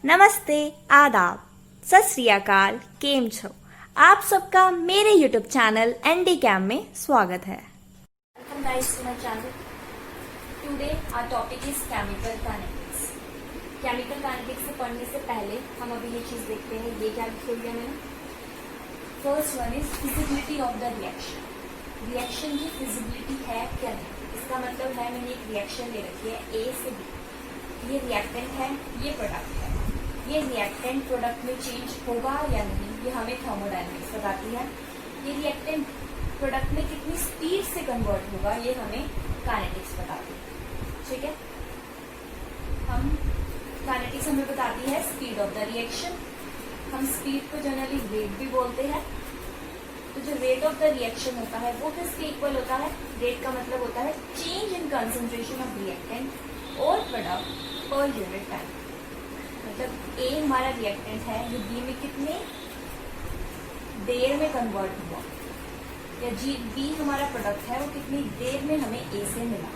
नमस्ते, आदाब, सत श्री अकाल, केम छो। आप सबका मेरे YouTube चैनल एनडी कैम में स्वागत है। Welcome guys to my channel. Today our topic is chemical kinetics. Chemical kinetics से पढ़ने से पहले हम अभी ये चीज देखते हैं, ये क्या लिखा हुआ है मैंने। First one is feasibility of the reaction. Reaction की फिजिबिलिटी है क्या नहीं, इसका मतलब है मैंने एक रिएक्शन ले रखी है ए से बी, ये रिएक्टेंट है, ये प्रोडक्ट है, ये रिएक्टेंट प्रोडक्ट में चेंज होगा या नहीं, ये हमें थर्मोडायनेमिक्स बताती है। ये रिएक्टेंट प्रोडक्ट में कितनी स्पीड से कन्वर्ट होगा, ये हमें काइनेटिक्स बताती है। ठीक है, हम काइनेटिक्स हमें बताती है स्पीड ऑफ द रिएक्शन। हम स्पीड को जनरली रेट भी बोलते हैं। तो जो रेट ऑफ द रिएक्शन होता है वो किसके इक्वल होता है? रेट का मतलब होता है change in concentration of reactant और प्रोडक्ट पर यूनिट टाइम। मतलब ए हमारा रिएक्टेंट है, जो बी में कितने देर में कन्वर्ट हुआ, या जी बी हमारा प्रोडक्ट है वो कितनी देर में हमें ए से मिला,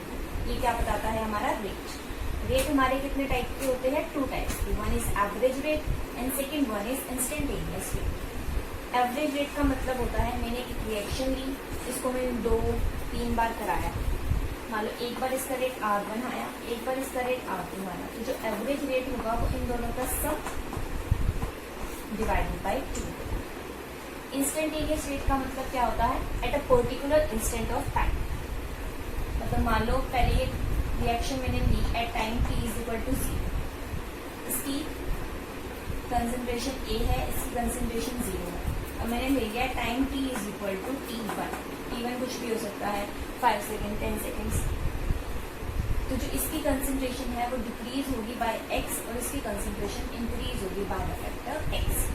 ये क्या बताता है? हमारा रेट। रेट हमारे कितने टाइप के होते हैं? 2 टाइप्स के। One is average rate and second one is instantaneous rate. Average rate का मतलब होता है मैंने एक रिएक्शन ली, इसको मैंने 2-3 बार कराया, मान लो एक बार इसका रेट R1 आया, एक बार इसका रेट R2 आया, तो जो एवरेज रेट होगा वो इन दोनों का sum divided by 2। Instantaneous rate का मतलब क्या होता है? At a particular instant of time. मतलब मान लो पहले ये रिएक्शन मैंने ली एट time t is equal to 0, इसकी कंसंट्रेशन A है, इसकी कंसंट्रेशन 0 है, और मैंने ले लिया time t is equal to t1। t1 कुछ भी हो सकता है, 5 सेकेंड, 10 सेकेंड्स। तो जो इसकी कंसंट्रेशन है वो डिक्रीज होगी बाय x और इसकी कंसंट्रेशन इंक्रीज होगी बाय द फैक्टर x।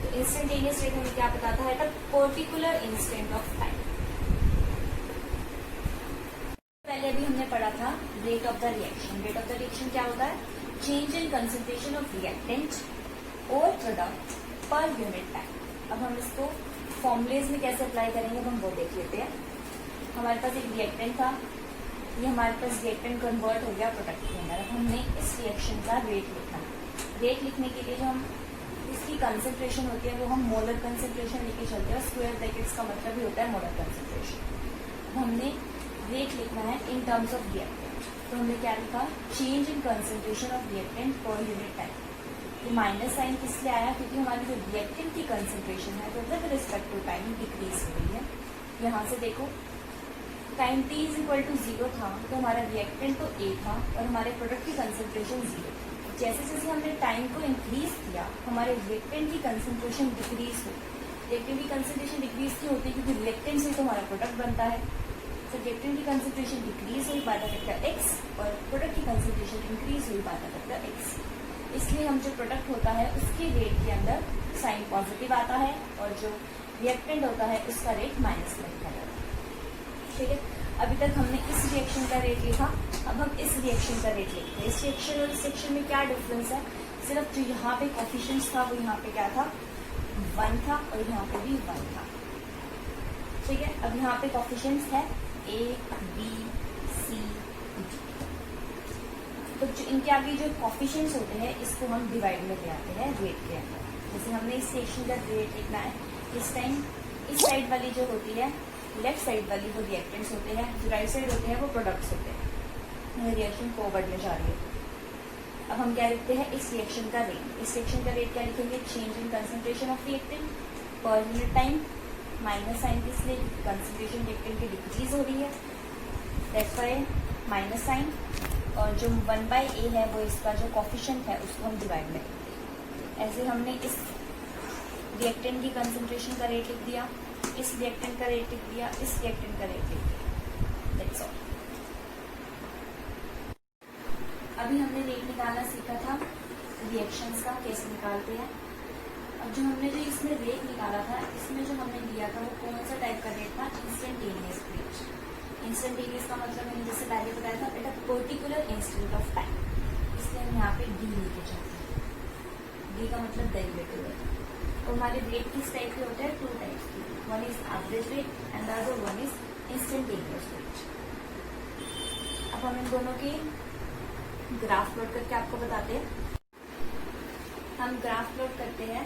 तो इंस्टेंटेनियस रेट हमें क्या बताता है? The particular instant of time. पहले अभी हमने पढ़ा था rate of the reaction. Rate of the reaction क्या होता है? Change in concentration of reactant और प्रोडक्ट पर यूनिट टाइम। अब हम इसको फॉर्मुलेज में कैसे अप्लाई करेंगे हम वो देख लेते हैं। हमारे पास एक रिएक्टेंट था, ये हमारे पास रिएक्टेंट कन्वर्ट हो गया प्रोडक्ट के अंदर। अब हमने इस रिएक्शन का रेट लिखना है। रेट लिखने के लिए जो हम इसकी कंसंट्रेशन होती है वो हम मोलर कंसंट्रेशन लेके चलते हैं। स्क्वायर ब्रैकेट्स का मतलब ही होता है मोलर कंसंट्रेशन। अब हमने रेट लिखना है इन टर्म्स ऑफ रिएक्टेंट, तो हमने क्या लिखा? Change in concentration of reactant per unit time. ये माइनस साइन किस लिए आया? क्योंकि हमारी जो रिएक्टेंट की कंसंट्रेशन है वो with respect to time decrease हो रही है। यहाँ से देखो time t is equal to 0 था तो हमारा रिएक्टेंट तो A था और हमारे प्रोडक्ट की कंसंट्रेशन 0 थी। जैसे जैसे हमने टाइम को इंक्रीज किया हमारे रिएक्टेंट की कंसंट्रेशन डिक्रीज हुई। रिएक्टेंट की कंसंट्रेशन डिक्रीज क्यों होती है? क्योंकि रिएक्टेंट से तो हमारा प्रोडक्ट बनता है। तो रिएक्टेंट की कंसंट्रेशन डिक्रीज हुई बाय द फैक्टर x और प्रोडक्ट की कंसंट्रेशन इंक्रीज हुई बाय द फैक्टर x। इसलिए हम जो प्रोडक्ट होता है उसके रेट के अंदर साइन पॉजिटिव आता है और जो रिएक्टेंट होता है उसका रेट माइनस में लिखा जाता है। ठीक है, अभी तक हमने इस रिएक्शन का रेट लिखा, अब हम इस रिएक्शन का रेट लिखते हैं। इस रिएक्शन और इस रिएक्शन में क्या डिफरेंस है? सिर्फ जो यहाँ पे कोफिशिएंट्स था वो यहाँ पे क्या था? 1 था और यहाँ पे भी 1 था। ठीक है, अब यहाँ पे कोफिशिएंट्स है A, B, C, D। तो जो इनके आगे जो कोफिशिएंट्स होते हैं इसको हम डिवाइड में ले आते हैं रेट के अंदर। जैसे हमने इस रिएक्शन का रेट लिखना है, इस टाइम इस साइड वाली जो होती है लेफ्ट साइड वाली वो रिएक्टेंट्स होते हैं, जो राइट साइड होते हैं वो प्रोडक्ट्स होते हैं। रिएक्शन फॉरवर्ड में जा रही है। अब हम क्या लिखते हैं? इस रिएक्शन का रेट। इस रिएक्शन का रेट क्या लिखेंगे? Change in concentration of reactant per unit time. Minus sign किस लिए? कंसंट्रेशन रिएक्टेंट की डिक्रीज हो रही है, दैट्स व्हाई माइनस साइन। और जो 1/A है वो इसका जो कोफिशिएंट है उसको हम डिवाइड में लिखते हैं। ऐसे हमने इस रिएक्टेंट की कंसंट्रेशन का रेट लिख दिया, इस रिएक्टेंट का रेट लिख दिया, इस रिएक्टेंट का रेट लिख दिया, दैट्स ऑल। अभी हमने रेट निकालना सीखा था रिएक्शंस का, कैसे निकालते हैं। अब जो हमने जो इसमें रेट निकाला था, इसमें जो हमने लिया था वो कौन सा टाइप का रेट था? Instantaneous rate. इंस्टेंटेनियस का मतलब मैंने जैसे पहले बताया था eight a particular instant of time, इसलिए हम यहाँ पे D लेके चलते हैं। D का मतलब डेरिवेटिव है। और हमारे रेट किस टाइप के होते हैं? 2 टाइप्स के। One is average rate and the other one is instantaneous rate. अब हम इन दोनों के ग्राफ प्लॉट करके आपको बताते हैं। हम ग्राफ प्लॉट करते हैं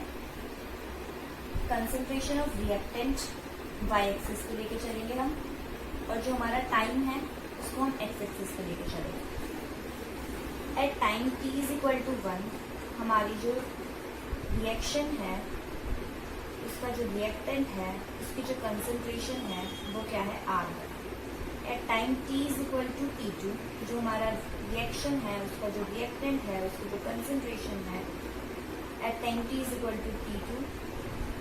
concentration of reactant Y axis को लेके चलेंगे हम, और जो हमारा टाइम है उसको हम एक्स एक्सिस को लेके चलेंगे। At time t is equal to 1 हमारी जो रिएक्शन है उसका जो रिएक्टेंट है उसकी जो कंसंट्रेशन है वो क्या है R1। At time t is equal to T2 जो हमारा रिएक्शन है उसका जो रिएक्टेंट है उसकी जो कंसंट्रेशन है at time t is equal to T2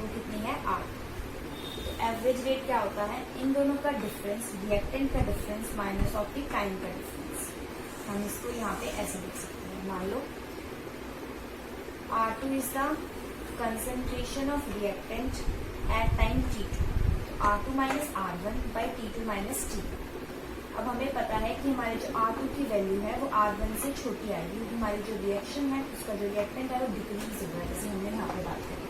वो कितनी है R। तो एवरेज रेट क्या होता है, इन दोनों का डिफरेंस, रिएक्टेंट का difference minus of the time का डिफरेंस। हम इसको यहाँ पे ऐसे लिख सकते हैं, मान लो R2 is the concentration of reactant at time T2, R2 minus R1 by T2 minus T। अब हमें पता है कि हमारे जो R2 की वैल्यू है वो R1 से छोटी आएगी, क्योंकि हमारी जो रिएक्शन है उसका जो रिएक्टेंट है वो डिक्रीज होगा, जैसे हमने यहाँ पे बात करी,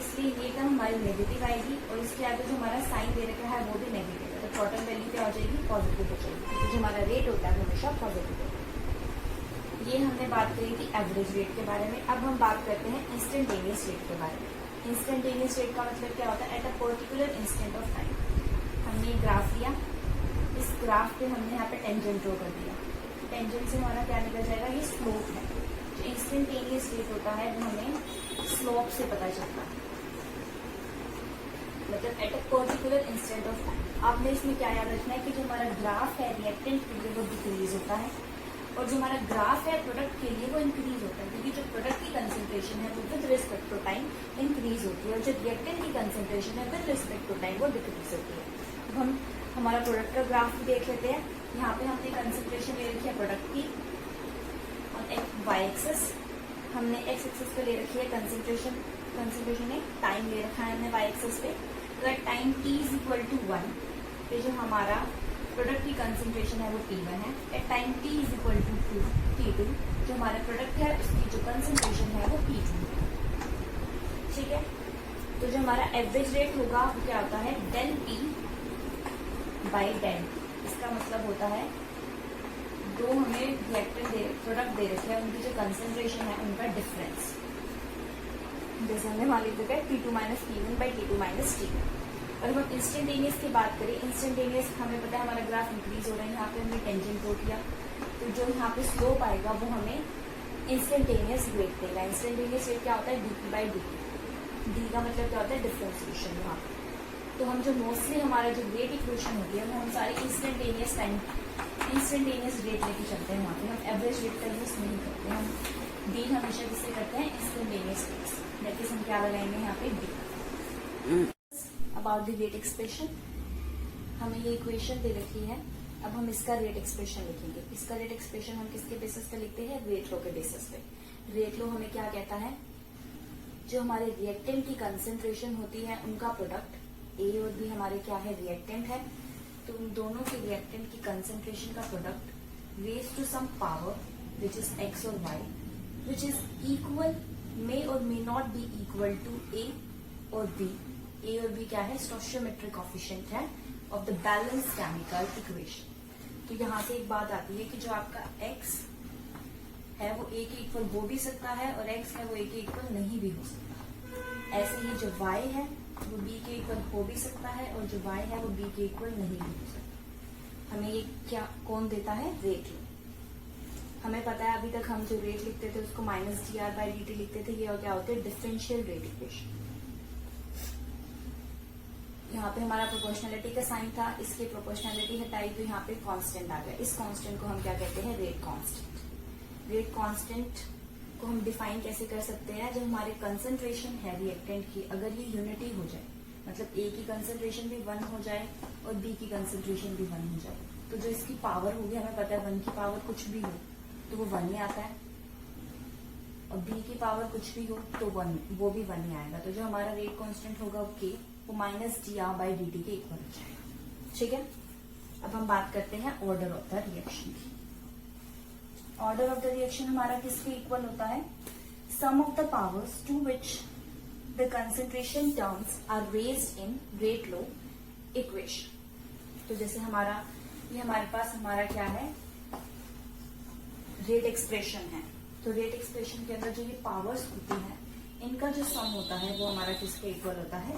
इसलिए ये टर्म हमारी नेगेटिव आएगी और इसके आगे जो हमारा साइन दे रखा है वो भी नेगेटिव है, तो टोटल वैल्यू क्या हो जाएगी, पॉजिटिव हो जाएगी, क्योंकि जो हमारा रेट होता है हमेशा पॉजिटिव होता है। ये हमने बात करी थी एवरेज रेट के बारे में। अब हम बात करते हैं इंस्टेंटेनियस रेट के बारे में। इंस्टेंटेनियस रेट का मतलब क्या होता है, at a particular instant of time. हमने ग्राफ लिया, इस ग्राफ पे हमने यहाँ पे टेंजेंट ड्रॉ कर दिया, टेंजेंट से हमारा क्या निकल जाएगा, ये स्लोप है। जो इंस्टेंटेनियस रेट होता है वो हमें स्लोप से पता चलता है, मतलब eight a particular instant of time. आपने इसमें क्या याद रखना है कि जो हमारा ग्राफ है रिएक्टेंट के लिए वो डिक्रीज होता है, और जो हमारा ग्राफ है प्रोडक्ट के लिए वो इंक्रीज होता है, क्योंकि जो प्रोडक्ट की कंसंट्रेशन है वो with respect to time increase होती है, और जो रिएक्टेंट की कंसंट्रेशन है विद रिस्पेक्ट टू टाइम वो डिक्रीज होती है। अब हम हमारा प्रोडक्ट का ग्राफ भी देख लेते हैं। यहाँ पे हमने कंसंट्रेशन ले रखी है प्रोडक्ट की और एक वाई एक्सिस, हमने एक्स एक्सिस पे ले रखी है कंसंट्रेशन में टाइम ले रखा है हमने वाई एक्सिस पे। तो at time t is equal to 1 पे जो हमारा प्रोडक्ट की कंसंट्रेशन है वो T1 है। At time t is equal to T2 जो हमारा प्रोडक्ट है उसकी जो कंसंट्रेशन है वो P2। ठीक है, तो जो हमारा एवरेज रेट होगा वो क्या होता है, डेल P बाई डेल। इसका मतलब होता है दो हमें रिएक्टेंट प्रोडक्ट दे रखे हैं, उनकी जो कंसंट्रेशन है उनका डिफरेंस, जैसे हमने मान लिया है T2 minus T1 by T2 minus T। और हम इंस्टेंटेनियस की बात करें, इंस्टेंटेनियस हमें पता है हमारा ग्राफ इंक्रीज हो रहा है, यहाँ पे हमने टेंजेंट ड्रॉ किया, तो जो यहाँ पे स्लोप आएगा वो हमें इंस्टेंटेनियस रेट देगा। इंस्टेंटेनियस रेट क्या होता है, dt बाई dt। डी का मतलब क्या होता है, डिफरेंशिएशन। यहाँ तो हम जो मोस्टली हमारा जो रेट इक्वेशन होती है वो हम सारी इंस्टेंटेनियस रेट लेके चलते हैं। वहाँ पे हम एवरेज रेट का यूज नहीं करते, हम डी हमेशा किससे करते हैं, इंस्टेंटेनियस रेट। दैट इज हम क्या लगाएंगे यहाँ पे D. About the rate expression, हमें ये इक्वेशन दे रखी है, अब हम इसका रेट एक्सप्रेशन लिखेंगे। इसका रेट एक्सप्रेशन हम किसके बेसिस पे लिखते हैं, रेट लो के बेसिस पे। रेट लो हमें क्या कहता है, जो हमारे रिएक्टेंट की कंसंट्रेशन होती है उनका प्रोडक्ट, ए और बी हमारे क्या है, रिएक्टेंट है, तो उन दोनों के रिएक्टेंट की कंसंट्रेशन का product raise to some power which is x और y, which is equal, may और may not be equal to a और बी। ए और बी क्या है, स्टोइचियोमेट्रिक कोएफिशिएंट है of the balance chemical equation. तो यहाँ से एक बात आती है कि जो आपका x है वो a के इक्वल हो भी सकता है और x है वो a के इक्वल नहीं भी हो सकता। ऐसे ही जो y है वो b के इक्वल हो भी सकता है और जो y है वो b के इक्वल नहीं भी हो सकता। हमें ये क्या कौन देता है, रेट लो। हमें पता है अभी तक हम जो रेट लिखते थे उसको माइनस dr बाई dt लिखते थे, ये और क्या होते हैं, डिफरेंशियल रेट इक्वेशन। यहाँ पे हमारा प्रोपोर्शनलिटी का साइन था, इसकी प्रोपोर्शनलिटी हटाई तो यहाँ पे कांस्टेंट आ गया। इस कांस्टेंट को हम क्या कहते हैं, रेट कांस्टेंट। रेट कांस्टेंट को हम डिफाइन कैसे कर सकते हैं, जब हमारे कंसंट्रेशन है रिएक्टेंट की अगर ये यूनिटी हो जाए, मतलब ए की कंसंट्रेशन भी 1 हो जाए और बी की कंसंट्रेशन भी 1 हो जाए, तो जो इसकी पावर होगी हमें पता है 1 की पावर कुछ भी हो तो वो 1 ही आता है, और बी की पावर कुछ भी हो तो 1 वो भी 1 ही आएगा। तो जो हमारा रेट कांस्टेंट होगा के वो माइनस dr बाई dt के इक्वल हो जाएगा। ठीक है, अब हम बात करते हैं ऑर्डर ऑफ द रिएक्शन की। ऑर्डर ऑफ द रिएक्शन हमारा किसके इक्वल होता है, sum of the powers to which the concentration terms are raised in rate law equation. तो जैसे हमारा ये हमारे पास हमारा क्या है, रेट एक्सप्रेशन है, तो रेट एक्सप्रेशन के अंदर जो ये पावर्स होती हैं, इनका जो सम होता है वो हमारा किसके इक्वल होता है,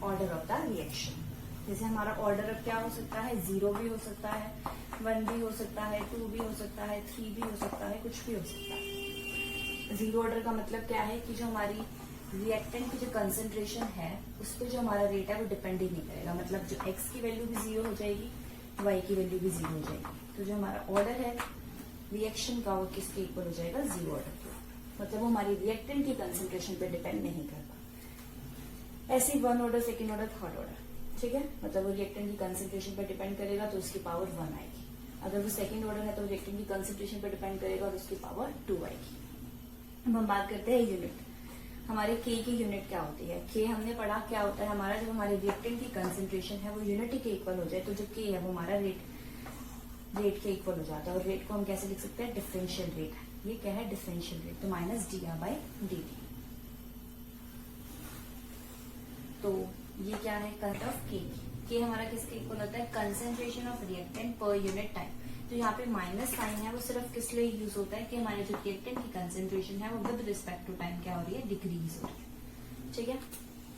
ऑर्डर ऑफ द रिएक्शन। जैसे हमारा ऑर्डर अब क्या हो सकता है, 0 भी हो सकता है, 1 भी हो सकता है, 2 भी हो सकता है, 3 भी हो सकता है, कुछ भी हो सकता है। 0 ऑर्डर का मतलब क्या है कि जो हमारी रिएक्टेंट की जो कंसेंट्रेशन है उस पर जो हमारा रेट है वो डिपेंड ही नहीं करेगा, मतलब जो x की वैल्यू भी 0 हो जाएगी, y की वैल्यू भी 0 हो जाएगी। तो जो हमारा ऑर्डर है रिएक्शन का वो किसके इक्वल हो जाएगा, 0 ऑर्डर के, मतलब वो हमारी रिएक्टेंट की कंसेंट्रेशन पे डिपेंड नहीं करता। ऐसे 1 order, second order, third order, ठीक है, मतलब वो रिएक्टेंट की कंसेंट्रेशन पे डिपेंड करेगा तो उसकी पावर 1 आएगी। अगर वो सेकेंड ऑर्डर है तो रिएक्टेंट की कंसेंट्रेशन पे डिपेंड करेगा और उसकी पावर 2 आएगी। अब हम बात करते हैं यूनिट। हमारे K की यूनिट क्या होती है, K हमने पढ़ा क्या होता है हमारा, जब हमारे रिएक्टेंट की कंसेंट्रेशन है वो यूनिट के इक्वल हो जाए तो जो K है वो हमारा रेट के इक्वल हो जाता है। और रेट को हम कैसे लिख सकते हैं, डिफरेंशियल रेट। ये क्या है, डिफरेंशियल रेट, तो माइनस dr/dt। तो ये क्या है, कट ऑफ K हमारा किसके इक्वल होता है, concentration of reactant per unit time. तो यहाँ पे माइनस साइन है वो सिर्फ किस लिए यूज होता है कि हमारे जो रिएक्टेंट की कंसेंट्रेशन है वो विद रिस्पेक्ट टू टाइम क्या हो रही है, डिक्रीज हो रही है, ठीक है।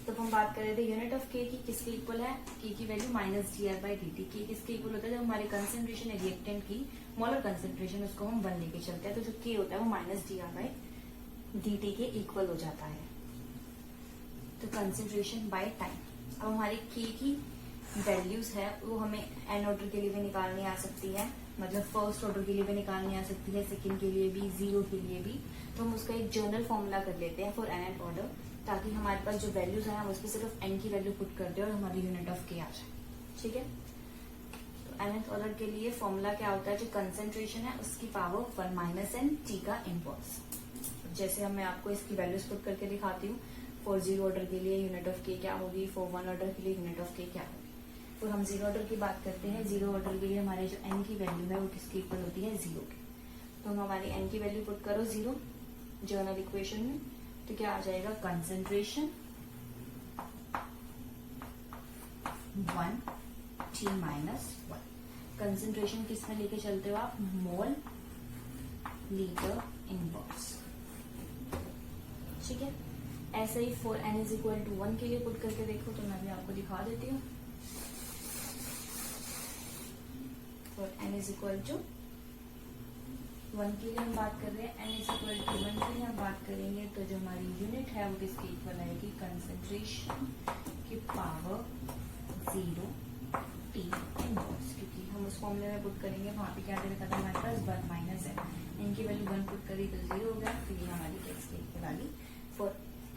तो हम बात कर रहे थे यूनिट ऑफ K की किसके इक्वल है, K की वैल्यू माइनस dr/dt। K किसके इक्वल होता है, जब हमारी कंसेंट्रेशन है रिएक्टेंट की मोलर कंसेंट्रेशन उसको हम 1 लेके चलते हैं तो जो K होता है वो माइनस dr/dt के इक्वल हो जाता है। तो कंसेंट्रेशन बाय टाइम। अब हमारे K की वैल्यूज है वो हमें n ऑर्डर के लिए भी निकालनी आ सकती है, मतलब फर्स्ट ऑर्डर के लिए भी निकालनी आ सकती है, सेकंड के लिए भी, 0 के लिए भी। तो हम उसका एक जनरल फॉर्मूला कर लेते हैं फॉर nth ऑर्डर, ताकि हमारे पास जो वैल्यूज है हम उस पर सिर्फ n की वैल्यू पुट करते हैं और हमारी यूनिट ऑफ K आ जाए, ठीक है। तो nth ऑर्डर के लिए फॉर्मूला क्या होता है, जो कंसेंट्रेशन है उसकी पावर 1 माइनस n, T का इनवर्स। जैसे मैं आपको इसकी वैल्यूज पुट करके दिखाती हूँ। फॉर 0 ऑर्डर के लिए यूनिट ऑफ K क्या होगी, फॉर 1 ऑर्डर के लिए यूनिट ऑफ K क्या होगी। तो हम 0 ऑर्डर की बात करते हैं। 0 ऑर्डर के लिए हमारे जो n की वैल्यू है वो किसकी इक्वल होती है, 0 की। तो हम हमारी n की वैल्यू पुट करो 0 जर्नल इक्वेशन में, तो क्या आ जाएगा, कंसेंट्रेशन 1 T माइनस 1। कंसेंट्रेशन किस में लेके चलते हो आप, मोल लीटर इनवर्स, ठीक है। ऐसे ही for n is equal to 1 के लिए पुट करके देखो, तो मैं भी आपको दिखा देती हूँ। For n is equal to 1 के लिए हम बात कर रहे हैं, n इज इक्वल टू 1 के लिए हम बात करेंगे तो जो हमारी यूनिट है वो किसके इक्वल आएगी, कंसेंट्रेशन की पावर 0 T इनवर्स, क्योंकि हम उस फॉर्मूले में पुट करेंगे वहां पे क्या दे रखा था हमारे पास 1 माइनस n, इनकी वैल्यू 1 पुट करी तो 0 हो गया, फिर ये हमारी x के इक्वल आ गई। For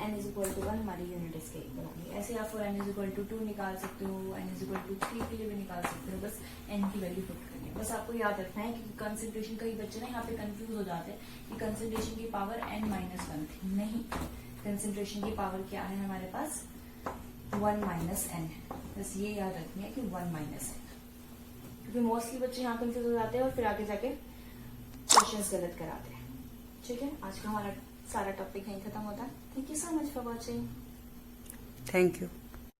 n is equal to 1 हमारी यूनिट इसके इक्वल आ गई। ऐसे आप for n is equal to 2 निकाल सकते हो, n इज इक्वल टू 3 के लिए भी निकाल सकते हो, बस n की वैल्यू पुट करनी है। बस आपको याद रखना है कि कंसेंट्रेशन, कई बच्चे ना यहाँ पे कंफ्यूज हो जाते हैं कि कंसेंट्रेशन की पावर n माइनस 1 थी, नहीं, कंसेंट्रेशन की पावर क्या है हमारे पास, 1 माइनस n है। बस ये याद रखनी है कि 1 माइनस n, क्योंकि मोस्टली बच्चे यहाँ कंफ्यूज हो जाते हैं और फिर आगे जाके क्वेश्चंस गलत कराते हैं, ठीक है। आज का हमारा सारा टॉपिक यहीं खत्म होता है। Thank you so much for watching. Thank you.